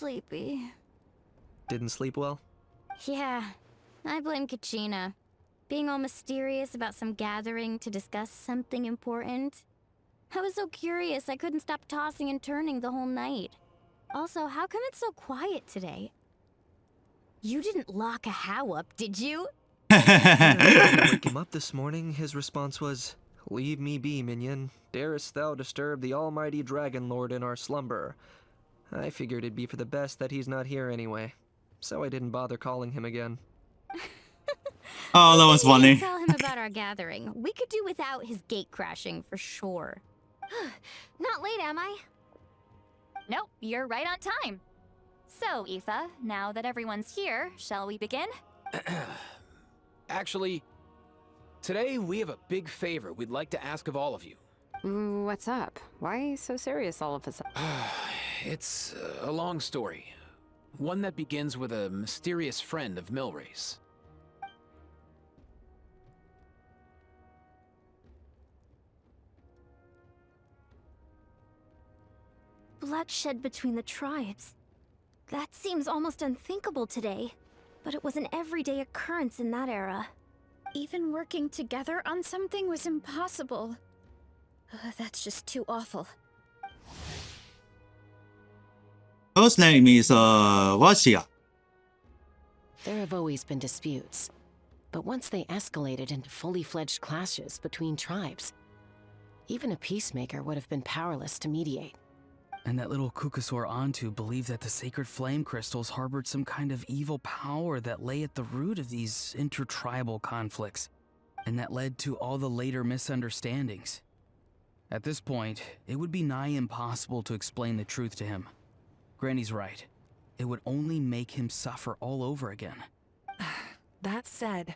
sleepy. Didn't sleep well? Yeah, I blame Kachina. Being all mysterious about some gathering to discuss something important. I was so curious I couldn't stop tossing and turning the whole night. Also, how come it's so quiet today? You didn't lock a How up, did you? When I tried to wake him up this morning, his response was, "Leave me be, minion. Darest thou disturb the almighty Dragon Lord in our slumber?" I figured it'd be for the best that he's not here anyway, so I didn't bother calling him again. Oh, that was funny. Tell him about our gathering. We could do without his gate crashing for sure. Not late, am I? Nope, you're right on time. So, Aoife, now that everyone's here, shall we begin? Actually, today we have a big favor we'd like to ask of all of you. What's up? Why so serious all of a sudden? It's a long story. One that begins with a mysterious friend of Milray's. Bloodshed between the tribes. That seems almost unthinkable today, but it was an everyday occurrence in that era. Even working together on something was impossible. That's just too awful. First name is Vasia. There have always been disputes, but once they escalated into fully fledged clashes between tribes, even a peacemaker would have been powerless to mediate. And that little Kukusor Antu believed that the sacred flame crystals harbored some kind of evil power that lay at the root of these intertribal conflicts, and that led to all the later misunderstandings. At this point, it would be nigh impossible to explain the truth to him. Granny's right. It would only make him suffer all over again. That said,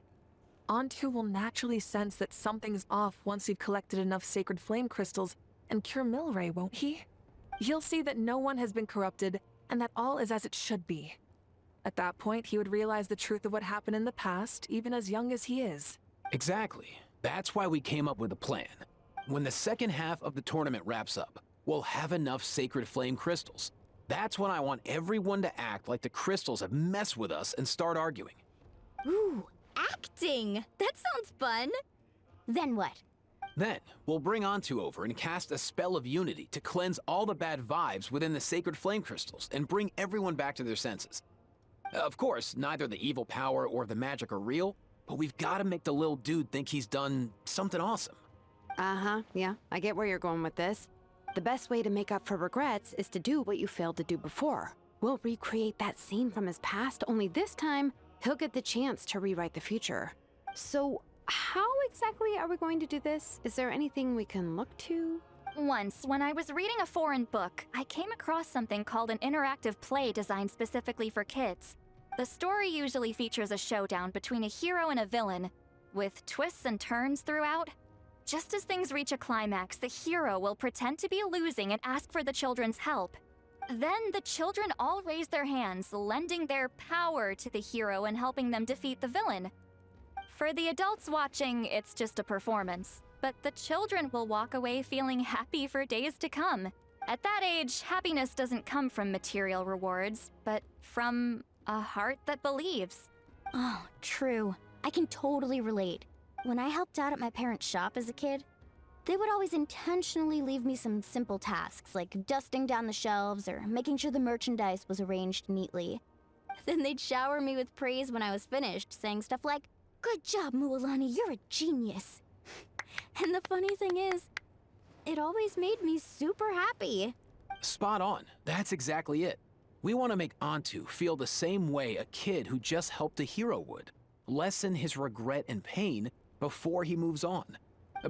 Antu will naturally sense that something's off once we've collected enough sacred flame crystals and cure Milray, won't he? He'll see that no one has been corrupted and that all is as it should be. At that point, he would realize the truth of what happened in the past, even as young as he is. Exactly. That's why we came up with a plan. When the second half of the tournament wraps up, we'll have enough sacred flame crystals. That's when I want everyone to act like the crystals have messed with us and start arguing. Ooh, acting! That sounds fun! Then what? Then, we'll bring Antu over and cast a spell of unity to cleanse all the bad vibes within the sacred flame crystals and bring everyone back to their senses. Of course, neither the evil power or the magic are real, but we've got to make the little dude think he's done something awesome. Yeah, I get where you're going with this. The best way to make up for regrets is to do what you failed to do before. We'll recreate that scene from his past, only this time, he'll get the chance to rewrite the future. So, how exactly are we going to do this? Is there anything we can look to? Once, when I was reading a foreign book, I came across something called an interactive play designed specifically for kids. The story usually features a showdown between a hero and a villain, with twists and turns throughout. Just as things reach a climax, the hero will pretend to be losing and ask for the children's help. Then the children all raise their hands, lending their power to the hero and helping them defeat the villain. For the adults watching, it's just a performance, but the children will walk away feeling happy for days to come. At that age, happiness doesn't come from material rewards, but from a heart that believes. Oh, true. I can totally relate. When I helped out at my parents' shop as a kid, they would always intentionally leave me some simple tasks, like dusting down the shelves or making sure the merchandise was arranged neatly. Then they'd shower me with praise when I was finished, saying stuff like, "Good job, Mualani, you're a genius." And the funny thing is, it always made me super happy. Spot on. That's exactly it. We want to make Antu feel the same way a kid who just helped a hero would. Lessen his regret and pain before he moves on.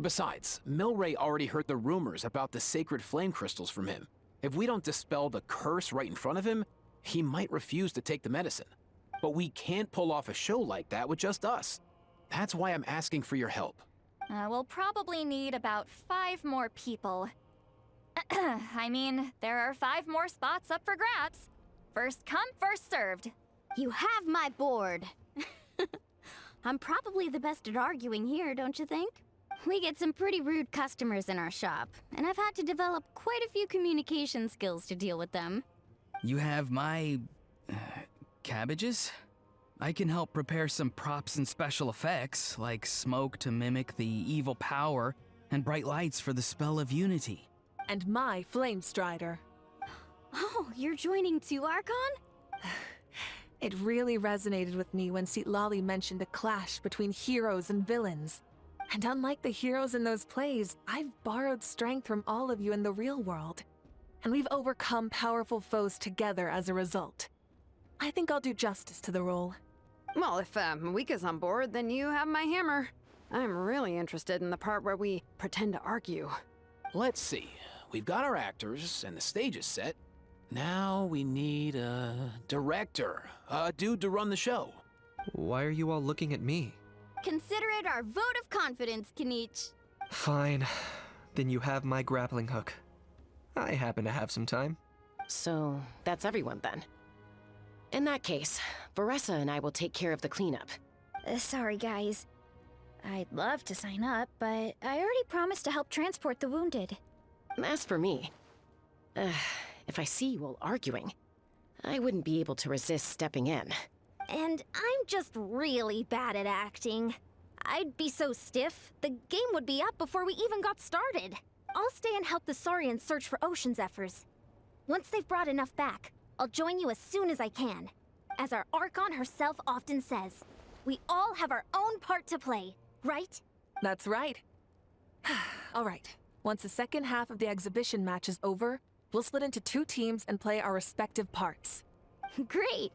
Besides, Milray already heard the rumors about the sacred flame crystals from him. If we don't dispel the curse right in front of him, he might refuse to take the medicine. But we can't pull off a show like that with just us. That's why I'm asking for your help. We'll probably need about 5 more people. I mean, there are 5 more spots up for grabs. First come, first served. You have my board. I'm probably the best at arguing here, don't you think? We get some pretty rude customers in our shop, and I've had to develop quite a few communication skills to deal with them. You have my... cabbages? I can help prepare some props and special effects, like smoke to mimic the evil power, and bright lights for the spell of unity. And my Flame Strider. Oh, you're joining too, Archon? It really resonated with me when Lali mentioned a clash between heroes and villains. And unlike the heroes in those plays, I've borrowed strength from all of you in the real world. And we've overcome powerful foes together as a result. I think I'll do justice to the role. Well, if Mika's on board, then you have my hammer. I'm really interested in the part where we pretend to argue. Let's see. We've got our actors and the stage is set. Now we need a director, a dude to run the show. Why are you all looking at me? Consider it our vote of confidence, Kanich. Fine. Then you have my grappling hook. I happen to have some time. So, that's everyone then. In that case, Varessa and I will take care of the cleanup. Sorry, guys. I'd love to sign up, but I already promised to help transport the wounded. As for me, if I see you all arguing, I wouldn't be able to resist stepping in. And I'm just really bad at acting. I'd be so stiff, the game would be up before we even got started. I'll stay and help the Saurians search for Ocean Zephyrs. Once they've brought enough back, I'll join you as soon as I can. As our Archon herself often says, we all have our own part to play, right? That's right. All right. Once the second half of the exhibition match is over, we'll split into 2 teams and play our respective parts. Great!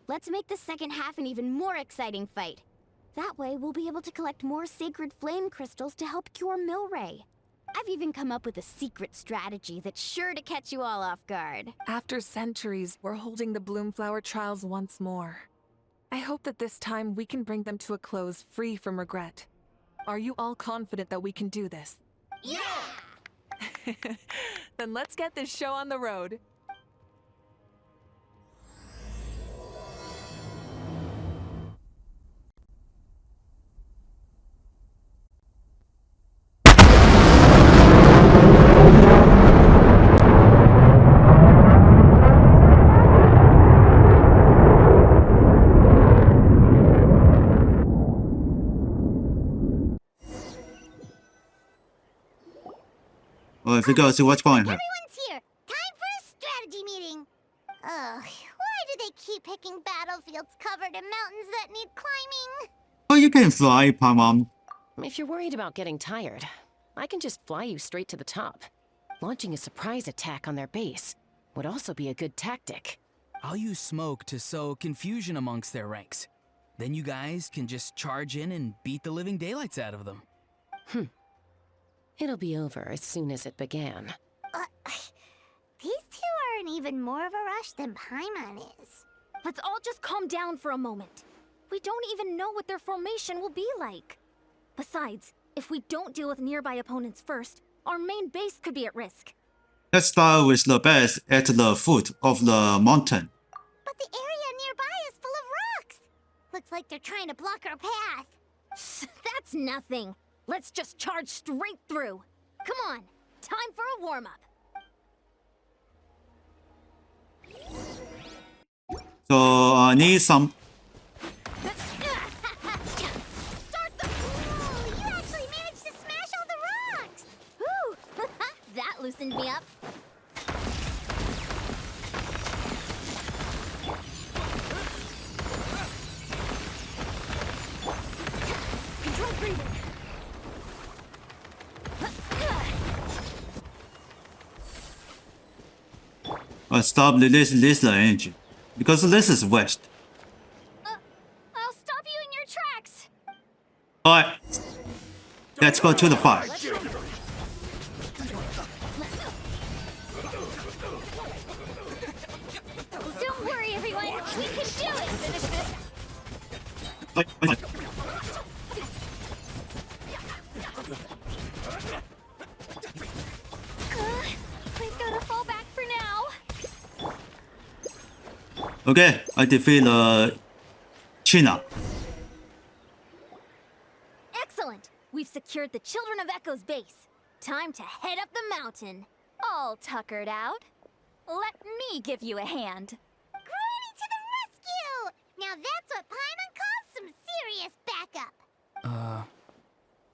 Let's make the second half an even more exciting fight. That way, we'll be able to collect more sacred flame crystals to help cure Milray. I've even come up with a secret strategy that's sure to catch you all off guard. After centuries, we're holding the Bloomflower trials once more. I hope that this time we can bring them to a close free from regret. Are you all confident that we can do this? Yeah! Then let's get this show on the road. Well, if you go, see what's going here. Everyone's here. Time for a strategy meeting. Ugh, why do they keep picking battlefields covered in mountains that need climbing? Oh, you can fly, Paimon. If you're worried about getting tired, I can just fly you straight to the top. Launching a surprise attack on their base would also be a good tactic. I'll use smoke to sow confusion amongst their ranks. Then you guys can just charge in and beat the living daylights out of them. It'll be over as soon as it began. These two are in even more of a rush than Paimon is. Let's all just calm down for a moment. We don't even know what their formation will be like. Besides, if we don't deal with nearby opponents first, our main base could be at risk. Let's start with the base at the foot of the mountain. But the area nearby is full of rocks. Looks like they're trying to block our path. That's nothing. Let's just charge straight through. Come on, time for a warm-up. So I need some. Start the... Ooh, you actually managed to smash all the rocks. Whew! That loosened me up. Control breathing. Stop releasing this energy. Because this is west. I'll stop you in your tracks. Alright. Let's go to the fight. Don't worry, everyone. We can do it. Finish this. We've got to fall back for now. Okay, I defeat China. Excellent. We've secured the Children of Echo's base. Time to head up the mountain. All tuckered out. Let me give you a hand. Granny to the rescue! Now that's what Paimon calls some serious backup.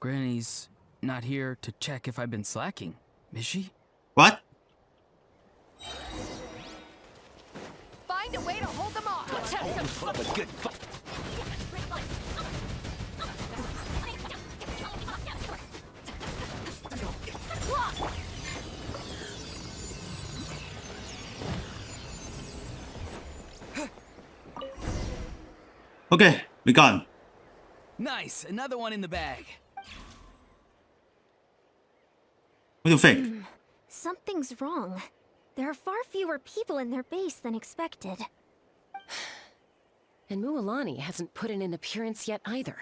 Granny's not here to check if I've been slacking, is she? What? Find a way to hold them off. Put up a good fight. Okay, we got him. Nice, another one in the bag. What do you think? Something's wrong. There are far fewer people in their base than expected. And Mualani hasn't put in an appearance yet either.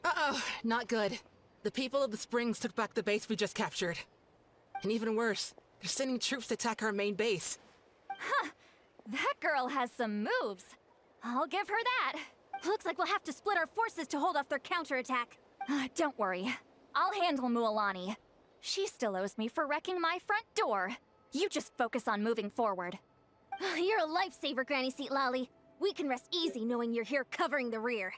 Uh-oh, not good. The people of the Springs took back the base we just captured. And even worse, they're sending troops to attack our main base. That girl has some moves. I'll give her that. Looks like we'll have to split our forces to hold off their counterattack. Don't worry. I'll handle Mualani. She still owes me for wrecking my front door. You just focus on moving forward. You're a lifesaver, Granny Seat Lolly. We can rest easy knowing you're here covering the rear.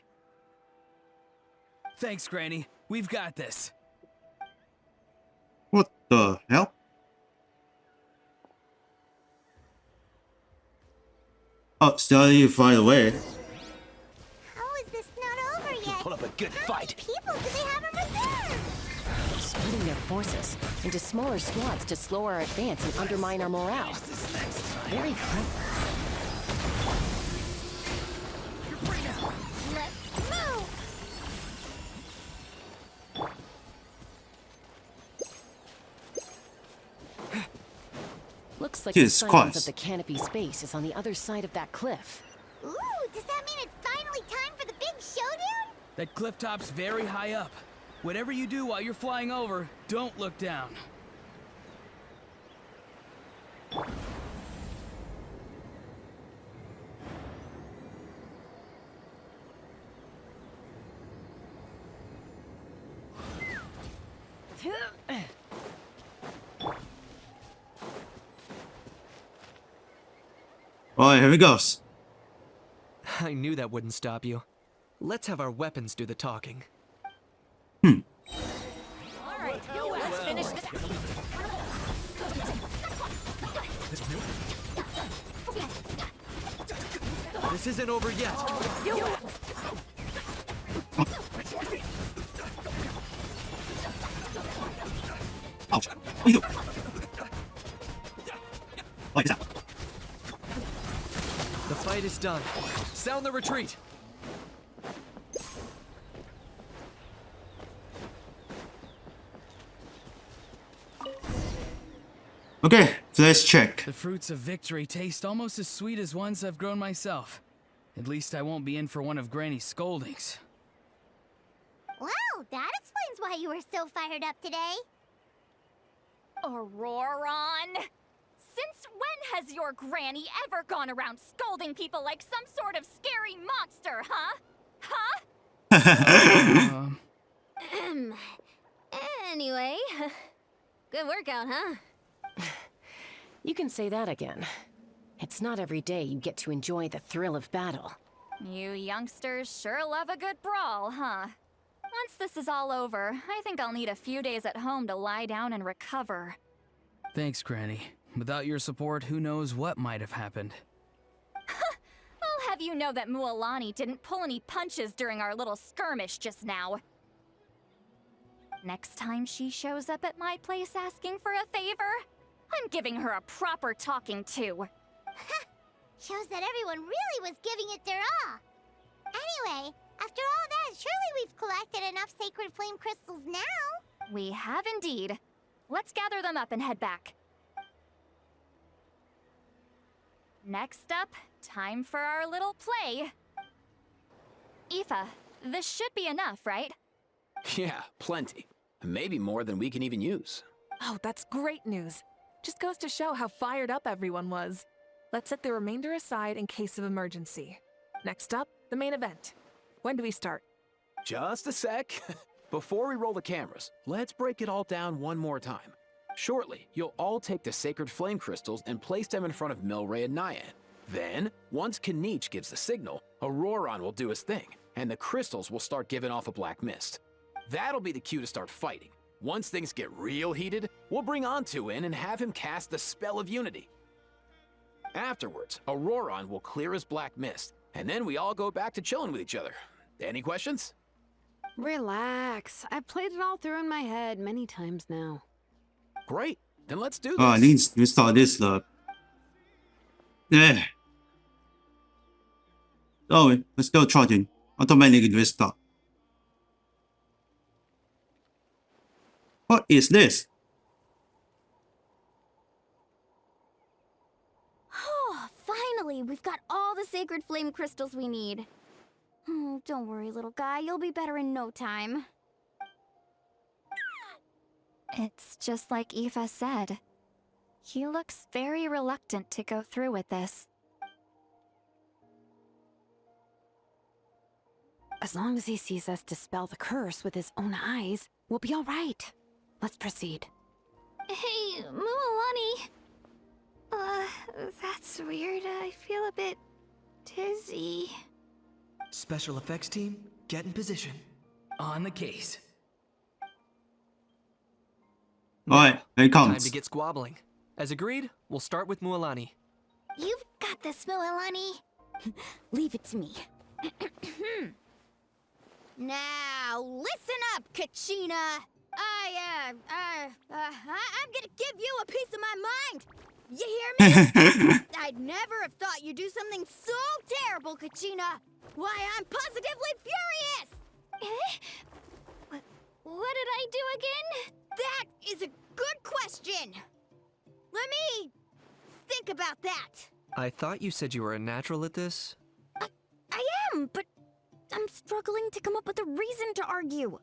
Thanks, Granny. We've got this. What the hell? Oh, still you fight away. How is this not over yet? Put up a good How many fight. people do they have in reserve? Splitting their forces into smaller squads to slow our advance and undermine our morale. Very clever. Let's move! Looks like Jesus the silence Christ. of the canopy space is on the other side of that cliff. Ooh, does that mean it's finally time for the big showdown? That cliff top's very high up. Whatever you do while you're flying over, don't look down. Alright, here he goes. I knew that wouldn't stop you. Let's have our weapons do the talking. All right, let's finish this. This isn't over yet. Ouch. What are you doing? Like that. The fight is done. Sound the retreat. Okay, so let's check. The fruits of victory taste almost as sweet as ones I've grown myself. At least I won't be in for one of Granny's scoldings. Well, that explains why you were so fired up today. Auroron! Since when has your granny ever gone around scolding people like some sort of scary monster, huh? Huh? Anyway, good workout, huh? You can say that again. It's not every day you get to enjoy the thrill of battle. You youngsters sure love a good brawl, huh? Once this is all over, I think I'll need a few days at home to lie down and recover. Thanks, Granny. Without your support, who knows what might have happened. I'll have you know that Mualani didn't pull any punches during our little skirmish just now. Next time she shows up at my place asking for a favor, I'm giving her a proper talking to. Shows that everyone really was giving it their all. Anyway, after all that, surely we've collected enough sacred flame crystals now. We have indeed. Let's gather them up and head back. Next up, time for our little play. Aoife, this should be enough, right? Yeah, plenty. Maybe more than we can even use. Oh, that's great news. Just goes to show how fired up everyone was. Let's set the remainder aside in case of emergency. Next up, the main event. When do we start? Just a sec. Before we roll the cameras, let's break it all down one more time. Shortly, you'll all take the sacred flame crystals and place them in front of Milray and Nyan. Then, once Kanich gives the signal, Auroron will do his thing, and the crystals will start giving off a black mist. That'll be the cue to start fighting. Once things get real heated, we'll bring Antu in and have him cast the Spell of Unity. Afterwards, Auroron will clear his black mist, and then we all go back to chilling with each other. Any questions? Relax. I've played it all through in my head many times now. Great, then let's do this. Oh, I need to restart this Yeah. Oh, it's still charging. Automatic restart. What is this? Oh, finally, we've got all the sacred flame crystals we need. Oh, don't worry, little guy. You'll be better in no time. It's just like Eva said. He looks very reluctant to go through with this. As long as he sees us dispel the curse with his own eyes, we'll be all right. Let's proceed. Hey, Mualani. That's weird. I feel a bit dizzy. Special effects team, get in position. On the case. Alright, here it Time comes. to get squabbling. As agreed, we'll start with Mualani. You've got this, Mualani. Leave it to me. Now, listen up, Kachina. I'm gonna give you a piece of my mind. You hear me? I'd never have thought you'd do something so terrible, Kachina. Why, I'm positively furious. What did I do again? That is a good question. Let me think about that. I thought you said you were a natural at this. I am, but I'm struggling to come up with a reason to argue.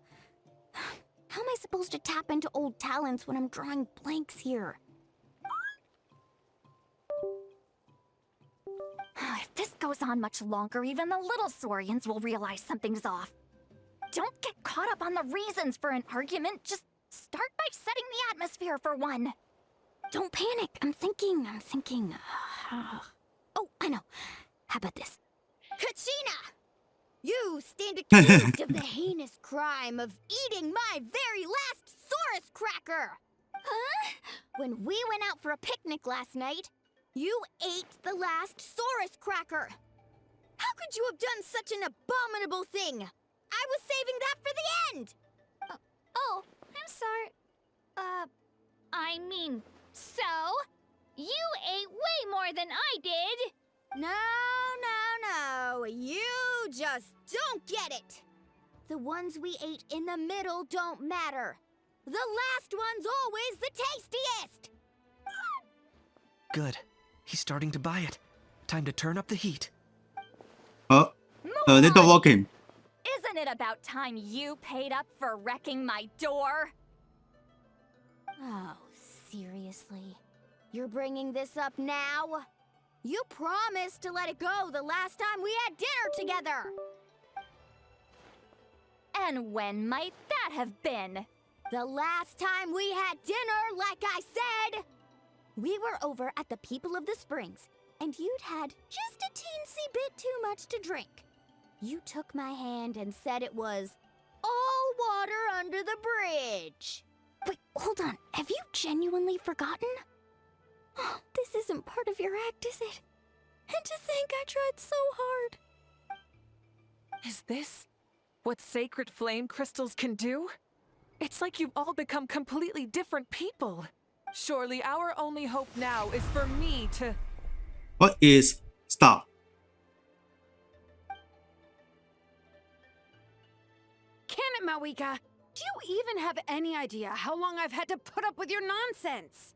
How am I supposed to tap into old talents when I'm drawing blanks here? If this goes on much longer, even the little Saurians will realize something's off. Don't get caught up on the reasons for an argument. Just start by setting the atmosphere for one. Don't panic. I'm thinking. Oh, I know. How about this? Kachina! You stand accused of the heinous crime of eating my very last Saurus cracker! Huh? When we went out for a picnic last night, you ate the last Saurus cracker! How could you have done such an abominable thing? I was saving that for the end! Oh, I'm sorry. I mean, so? You ate way more than I did! No. You just don't get it. The ones we ate in the middle don't matter. The last one's always the tastiest. Good. He's starting to buy it. Time to turn up the heat. Oh, little walking. Isn't it about time you paid up for wrecking my door? Oh, seriously? You're bringing this up now? You promised to let it go the last time we had dinner together! And when might that have been? The last time we had dinner, like I said! We were over at the People of the Springs, and you'd had just a teensy bit too much to drink. You took my hand and said it was all water under the bridge. Wait, hold on. Have you genuinely forgotten? Oh, this isn't part of your act, is it? And to think I tried so hard. Is this what sacred flame crystals can do? It's like you've all become completely different people. Surely our only hope now is for me to... What is stop? Can it, Mawika? Do you even have any idea how long I've had to put up with your nonsense?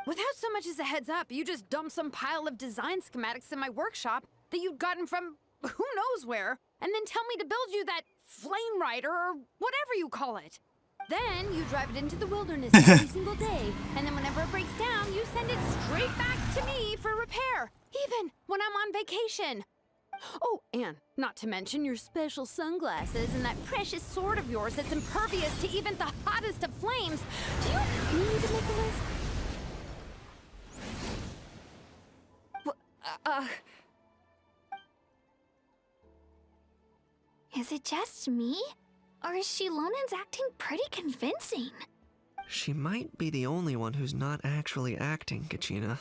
Without so much as a heads up, you just dumped some pile of design schematics in my workshop that you'd gotten from who knows where, and then tell me to build you that flame rider or whatever you call it. Then you drive it into the wilderness every single day, and then whenever it breaks down, you send it straight back to me for repair, even when I'm on vacation. Oh, and not to mention your special sunglasses and that precious sword of yours that's impervious to even the hottest of flames. Do you need to make a list? Is it just me? Or is Shilonen's acting pretty convincing? She might be the only one who's not actually acting, Kachina.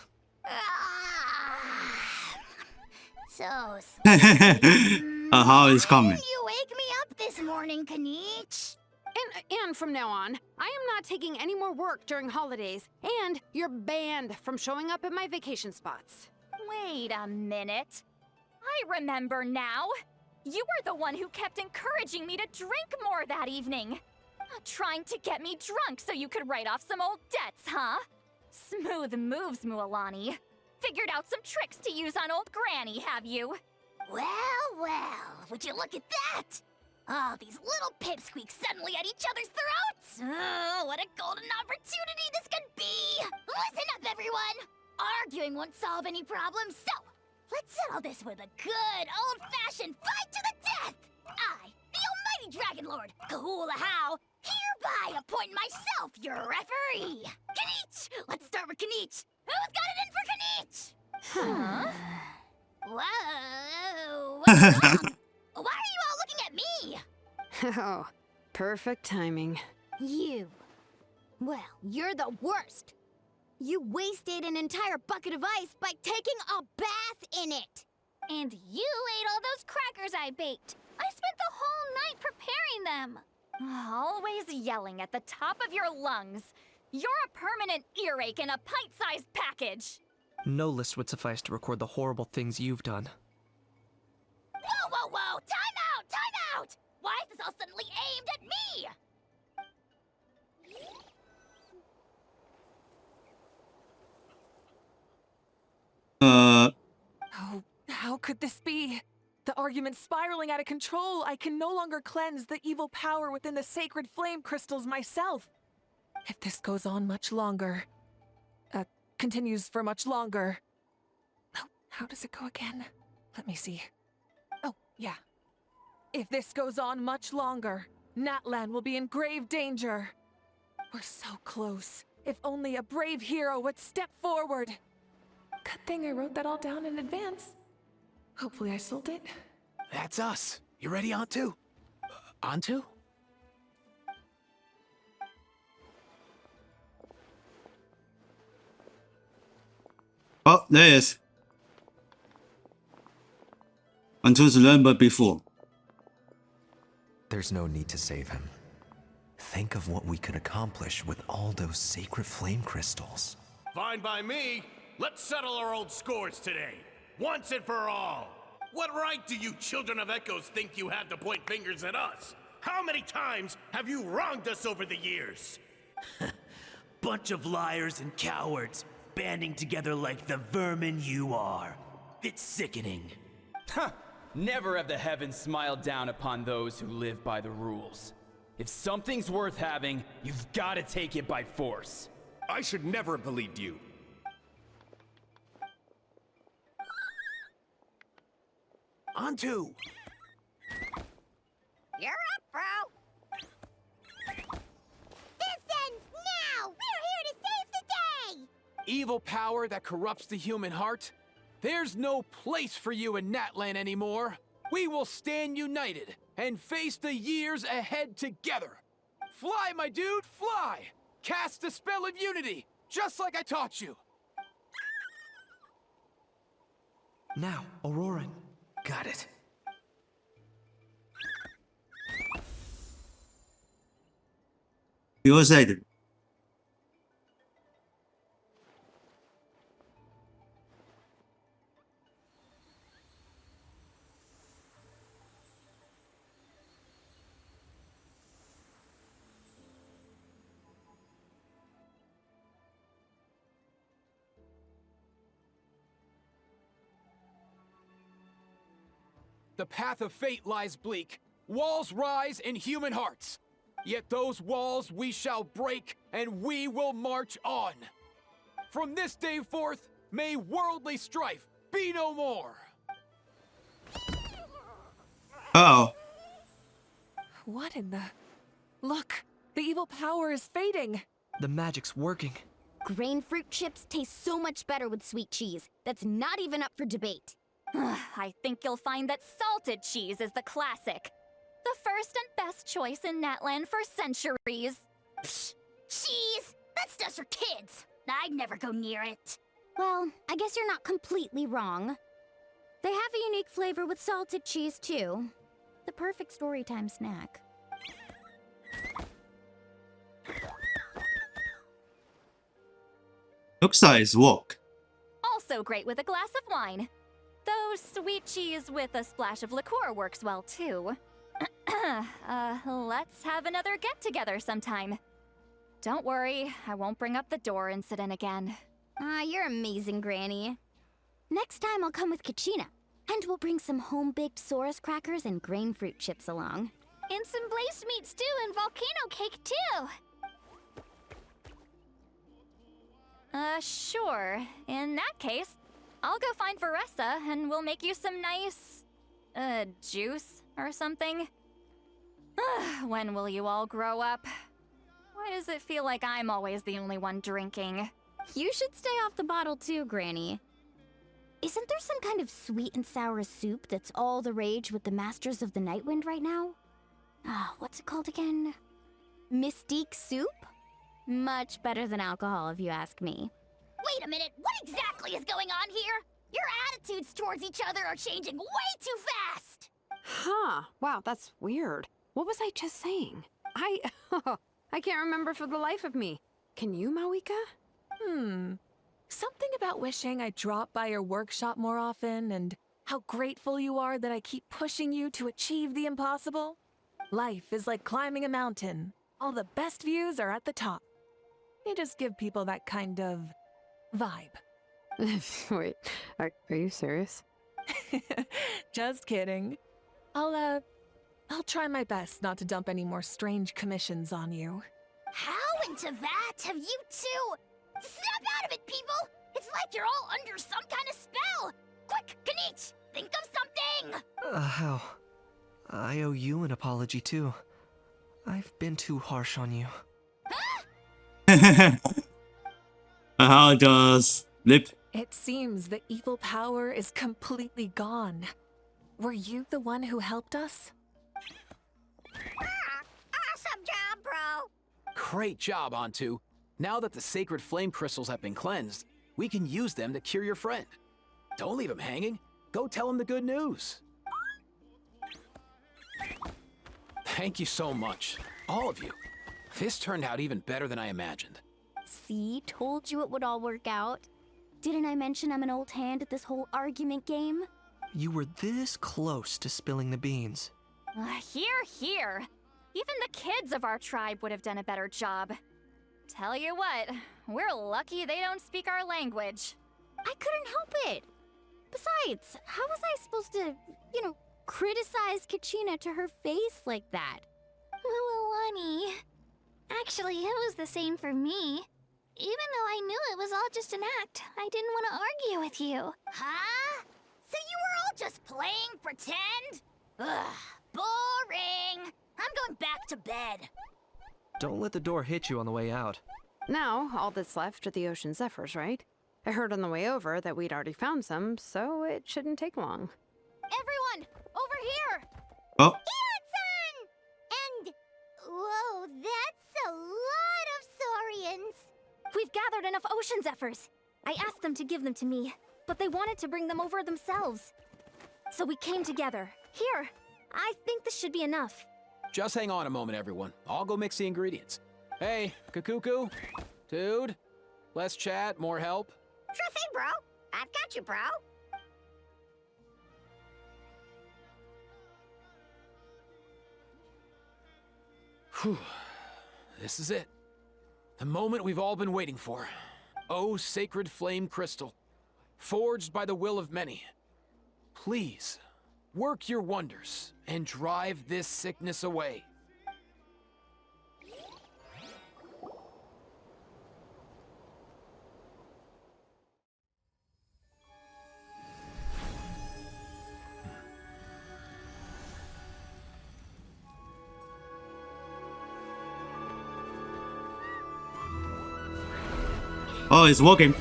So How is coming? you wake me up this morning, Kanich. And from now on, I am not taking any more work during holidays, and you're banned from showing up at my vacation spots. Wait a minute. I remember now. You were the one who kept encouraging me to drink more that evening. Trying to get me drunk so you could write off some old debts, huh? Smooth moves, Mualani. Figured out some tricks to use on old Granny, have you? Well, would you look at that? Oh, these little pipsqueaks suddenly at each other's throats! Oh, what a golden opportunity this could be! Listen up, everyone! Arguing won't solve any problems, so let's settle this with a good old-fashioned fight to the death! I, the almighty Dragon Lord, Kahula How, hereby appoint myself your referee! Kanich! Let's start with Kanich! Who's got it in for Kanich? Huh? Whoa! What's wrong? Why are you all looking at me? Oh, perfect timing. You. Well, you're the worst. You wasted an entire bucket of ice by taking a bath in it. And you ate all those crackers I baked. I spent the whole night preparing them. Always yelling at the top of your lungs. You're a permanent earache in a pint-sized package. No list would suffice to record the horrible things you've done. Whoa! Time out! Why is this all suddenly aimed at me? Oh, how could this be? The argument's spiraling out of control. I can no longer cleanse the evil power within the sacred flame crystals myself. If this goes on much longer, continues for much longer. Oh, how does it go again? Let me see. Oh, yeah. If this goes on much longer, Natlan will be in grave danger. We're so close. If only a brave hero would step forward. Good thing I wrote that all down in advance. Hopefully I sold it. That's us. You ready, Antu? Antu? Oh, there he is. Antu's learned but before. There's no need to save him. Think of what we could accomplish with all those sacred flame crystals. Fine by me. Let's settle our old scores today. Once and for all. What right do you children of Echoes think you had to point fingers at us? How many times have you wronged us over the years? Bunch of liars and cowards, banding together like the vermin you are. It's sickening. Huh! Never have the heavens smiled down upon those who live by the rules. If something's worth having, you've got to take it by force. I should never have believed you. Antu! You're up, bro! This ends now! We're here to save the day! Evil power that corrupts the human heart? There's no place for you in Natlan anymore. We will stand united and face the years ahead together. Fly, my dude, fly! Cast the spell of unity, just like I taught you. Now, Auroran. Got it. You excited? The path of fate lies bleak. Walls rise in human hearts. Yet those walls we shall break, and we will march on. From this day forth, may worldly strife be no more. Uh-oh. What in the... Look! The evil power is fading! The magic's working. Grain fruit chips taste so much better with sweet cheese. That's not even up for debate. I think you'll find that salted cheese is the classic. The first and best choice in Natland for centuries. Psh, cheese! That's just for kids. I'd never go near it. Well, I guess you're not completely wrong. They have a unique flavor with salted cheese, too. The perfect storytime snack. Looks like it's work. Also great with a glass of wine. Though sweet cheese with a splash of liqueur works well, too. Let's have another get-together sometime. Don't worry, I won't bring up the door incident again. You're amazing, Granny. Next time I'll come with Kachina, and we'll bring some home-baked Saurus crackers and grain fruit chips along. And some blazed meat stew and volcano cake, too. Sure. In that case, I'll go find Varessa and we'll make you some nice, juice or something. When will you all grow up? Why does it feel like I'm always the only one drinking? You should stay off the bottle too, Granny. Isn't there some kind of sweet and sour soup that's all the rage with the Masters of the Nightwind right now? What's it called again? Mystique soup? Much better than alcohol, if you ask me. Wait a minute, what exactly is going on here? Your attitudes towards each other are changing way too fast! Huh. Wow, that's weird. What was I just saying? I can't remember for the life of me. Can you, Mawika? Something about wishing I'd drop by your workshop more often and how grateful you are that I keep pushing you to achieve the impossible. Life is like climbing a mountain. All the best views are at the top. You just give people that kind of vibe. Wait, are you serious? Just kidding. I'll try my best not to dump any more strange commissions on you. How into that have you two? Snap out of it, people! It's like you're all under some kind of spell! Quick, Kanich, think of something! How? I owe you an apology, too. I've been too harsh on you. How does Lip? It seems the evil power is completely gone. Were you the one who helped us? Awesome job, bro! Great job, Antu. Now that the sacred flame crystals have been cleansed, we can use them to cure your friend. Don't leave him hanging. Go tell him the good news. Thank you so much, all of you. This turned out even better than I imagined. See, told you it would all work out. Didn't I mention I'm an old hand at this whole argument game? You were this close to spilling the beans. Here. Even the kids of our tribe would have done a better job. Tell you what, we're lucky they don't speak our language. I couldn't help it. Besides, how was I supposed to, criticize Kachina to her face like that? Lualani. Actually, it was the same for me. Even though I knew it was all just an act, I didn't want to argue with you. Huh? So you were all just playing pretend? Ugh, boring. I'm going back to bed. Don't let the door hit you on the way out. Now, all that's left are the Ocean Zephyrs, right? I heard on the way over that we'd already found some, so it shouldn't take long. Everyone, over here! Oh. And... Whoa, that's a lot of saurians! We've gathered enough ocean zephyrs. I asked them to give them to me, but they wanted to bring them over themselves. So we came together. Here, I think this should be enough. Just hang on a moment, everyone. I'll go mix the ingredients. Hey, Kakuku, dude, less chat, more help. Sure thing, bro. I've got you, bro. Whew. This is it. The moment we've all been waiting for. Oh, sacred flame crystal, forged by the will of many. Please, work your wonders and drive this sickness away. Oh, it's working.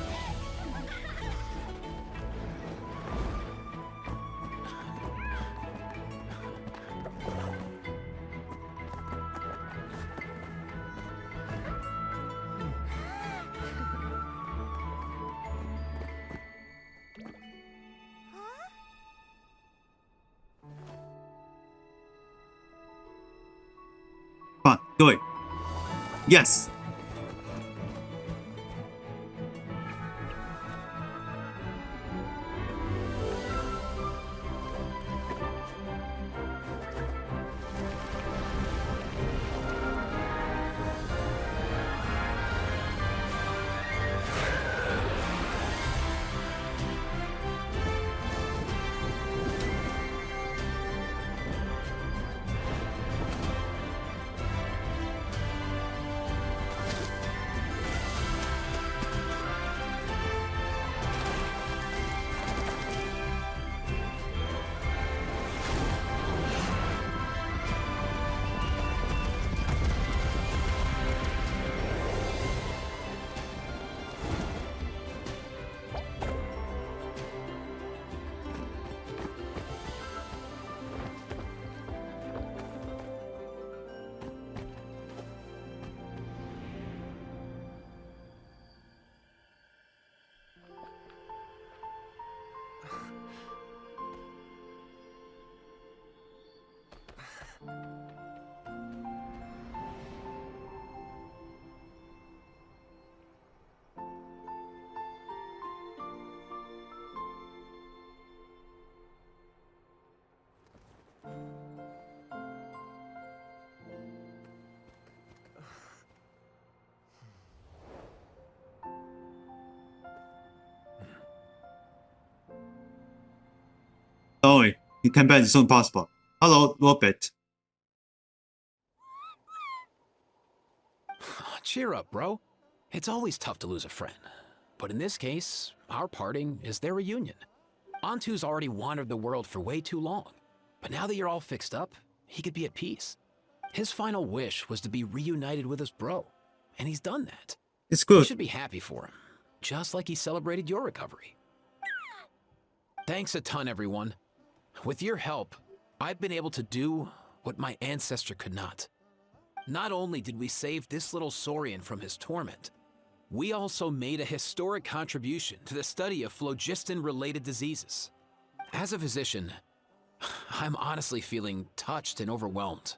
Come on, do it. Yes. Don't worry, you come back as soon as possible. Hello, Robert. Cheer up, bro. It's always tough to lose a friend. But in this case, our parting is their reunion. Antu's already wandered the world for way too long. But now that you're all fixed up, he could be at peace. His final wish was to be reunited with his bro. And he's done that. It's good. You should be happy for him. Just like he celebrated your recovery. Thanks a ton, everyone. With your help, I've been able to do what my ancestor could not. Not only did we save this little Saurian from his torment, we also made a historic contribution to the study of phlogiston-related diseases. As a physician, I'm honestly feeling touched and overwhelmed.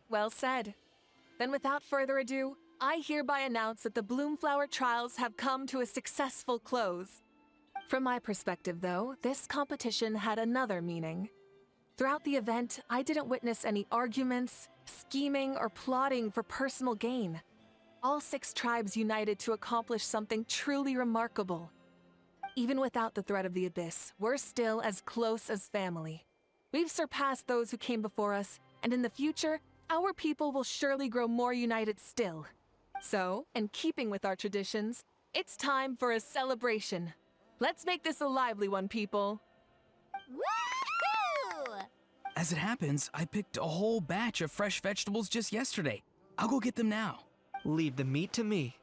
Well said. Then without further ado, I hereby announce that the Bloomflower trials have come to a successful close. From my perspective, though, this competition had another meaning. Throughout the event, I didn't witness any arguments, scheming, or plotting for personal gain. All 6 tribes united to accomplish something truly remarkable. Even without the threat of the Abyss, we're still as close as family. We've surpassed those who came before us, and in the future, our people will surely grow more united still. So, in keeping with our traditions, it's time for a celebration. Let's make this a lively one, people. Woohoo! As it happens, I picked a whole batch of fresh vegetables just yesterday. I'll go get them now. Leave the meat to me.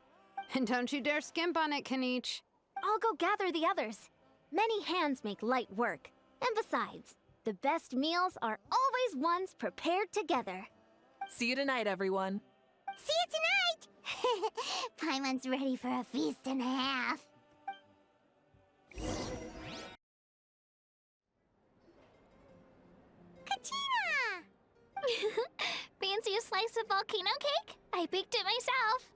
And don't you dare skimp on it, Kanich. I'll go gather the others. Many hands make light work. And besides, the best meals are always ones prepared together. See you tonight, everyone. See you tonight! Paimon's ready for a feast and a half. Katina! Fancy a slice of volcano cake? I baked it myself.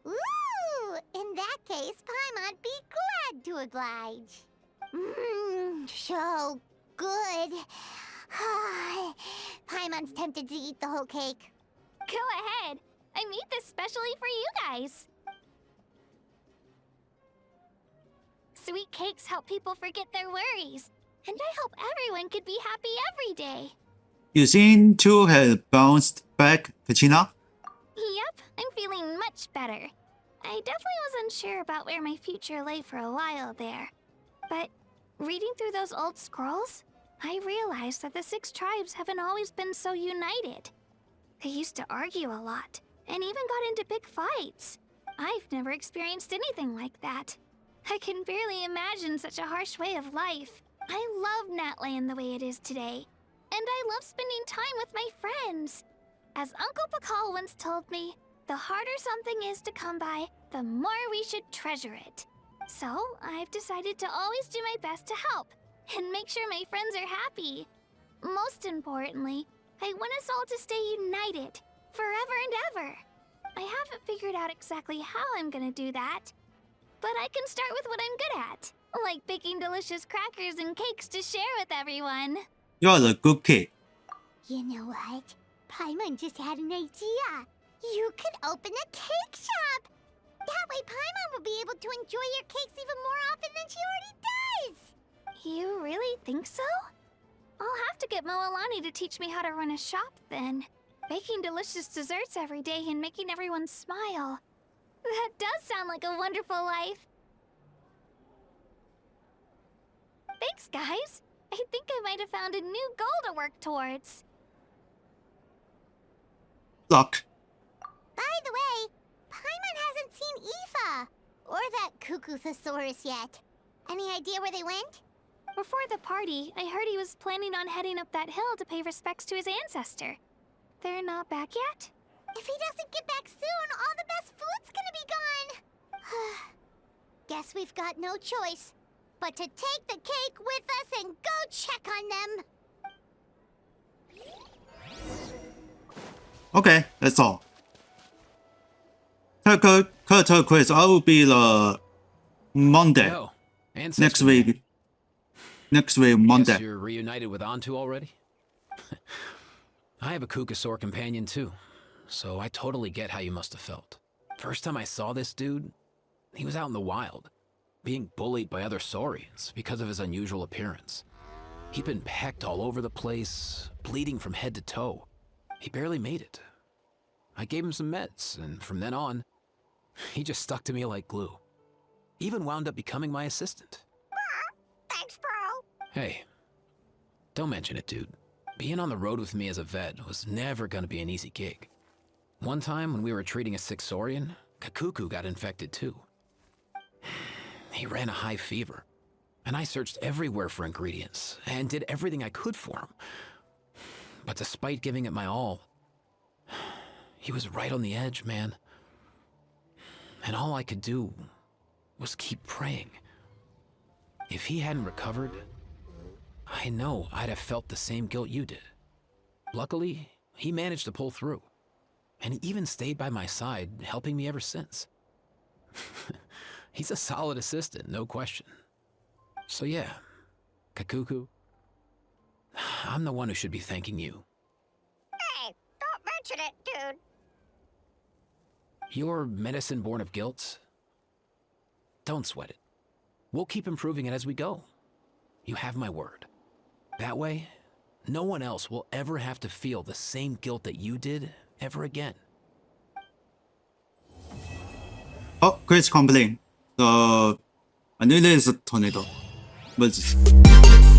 Ooh! In that case, Paimon'd be glad to oblige. Mmm, so good. Paimon's tempted to eat the whole cake. Go ahead. I made this specially for you guys. Sweet cakes help people forget their worries. And I hope everyone could be happy every day. You seem to have bounced back, Katrina. Yep, I'm feeling much better. I definitely wasn't sure about where my future lay for a while there. But reading through those old scrolls, I realized that the 6 tribes haven't always been so united. They used to argue a lot, and even got into big fights. I've never experienced anything like that. I can barely imagine such a harsh way of life. I love Natland the way it is today, and I love spending time with my friends. As Uncle Pakal once told me, the harder something is to come by, the more we should treasure it. So, I've decided to always do my best to help, and make sure my friends are happy. Most importantly, I want us all to stay united, forever and ever. I haven't figured out exactly how I'm gonna do that, but I can start with what I'm good at, like baking delicious crackers and cakes to share with everyone. You're a good kid. You know what? Paimon just had an idea. You could open a cake shop. That way Paimon will be able to enjoy your cakes even more often than she already does. You really think so? I'll have to get Moalani to teach me how to run a shop then. Baking delicious desserts every day and making everyone smile. That does sound like a wonderful life. Thanks, guys. I think I might have found a new goal to work towards. Luck. By the way, Paimon hasn't seen Aoife or that Cuckoo-thesaurus yet. Any idea where they went? Before the party, I heard he was planning on heading up that hill to pay respects to his ancestor. They're not back yet? If he doesn't get back soon, all the best food's gonna be gone. Guess we've got no choice but to take the cake with us and go check on them. Okay, that's all. Cut quiz. I will be the Monday. Yo, ancestor. Next week, Monday. Guess you're reunited with Antu already? I have a Kukasaur companion too, so I totally get how you must have felt. First time I saw this dude, he was out in the wild, being bullied by other saurians because of his unusual appearance. He'd been pecked all over the place, bleeding from head to toe. He barely made it. I gave him some meds, and from then on, he just stuck to me like glue. Even wound up becoming my assistant. Thanks, bro. Hey, don't mention it, dude. Being on the road with me as a vet was never gonna be an easy gig. One time when we were treating a sick saurian, Kakuku got infected too. He ran a high fever, and I searched everywhere for ingredients and did everything I could for him. But despite giving it my all, he was right on the edge, man. And all I could do was keep praying. If he hadn't recovered, I know I'd have felt the same guilt you did. Luckily, he managed to pull through, and he even stayed by my side, helping me ever since. He's a solid assistant, no question. So yeah, Kakuku, I'm the one who should be thanking you. Hey, don't mention it, dude. Your medicine born of guilt? Don't sweat it. We'll keep improving it as we go. You have my word. That way, no one else will ever have to feel the same guilt that you did ever again. Oh, Chris complain. I knew there's a tornado. What is this?